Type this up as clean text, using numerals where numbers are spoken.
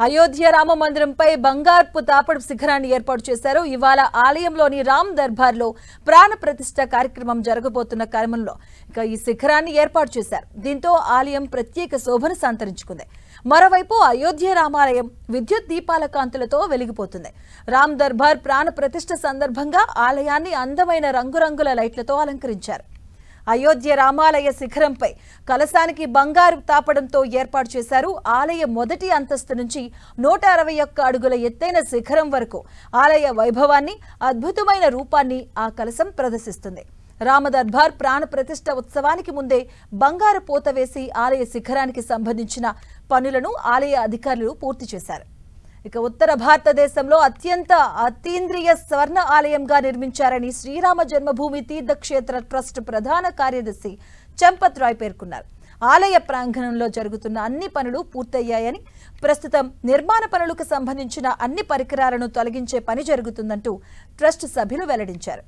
అయోధ్య రామ మందిరంపై బంగారపు తాపడు శిఖరాన్ని ఏర్పాటు చేశారు. ఇవాళ ఆలయంలోని రామ్ దర్బార్లో ప్రాణ ప్రతిష్ఠ కార్యక్రమం జరగబోతున్న క్రమంలో ఈ శిఖరాన్ని ఏర్పాటు చేశారు. దీంతో ఆలయం ప్రత్యేక శోభను సంతరించుకుంది. మరోవైపు అయోధ్య రామాలయం విద్యుత్ దీపాల కాంతులతో వెలిగిపోతుంది. రామ్ దర్బార్ ప్రాణ ప్రతిష్ఠ సందర్భంగా ఆలయాన్ని అందమైన రంగురంగుల లైట్లతో అలంకరించారు. అయోధ్య రామాలయ శిఖరంపై కలశానికి బంగారు తాపడంతో ఏర్పాటు చేశారు. ఆలయ మొదటి అంతస్తు నుంచి 161 అడుగుల ఎత్తైన శిఖరం వరకు ఆలయ వైభవాన్ని, అద్భుతమైన రూపాన్ని ఆ కలశం ప్రదర్శిస్తుంది. రామదర్బార్ ప్రాణ ప్రతిష్ఠ ఉత్సవానికి ముందే బంగారు పూత వేసి ఆలయ శిఖరానికి సంబంధించిన పనులను ఆలయ అధికారులు పూర్తి చేశారు. ఉత్తర భారతదేశంలో అత్యంత అతీంద్రియ స్వర్ణ ఆలయంగా నిర్మించారని శ్రీరామ జన్మభూమి తీర్థక్షేత్ర ట్రస్ట్ ప్రధాన కార్యదర్శి చంపత్ రాయ్ పేర్కొన్నారు. ఆలయ ప్రాంగణంలో జరుగుతున్న అన్ని పనులు పూర్తయ్యాయని, ప్రస్తుతం నిర్మాణ పనులకు సంబంధించిన అన్ని పరికరాలను తొలగించే పని జరుగుతుందంటూ ట్రస్ట్ సభ్యులు వెల్లడించారు.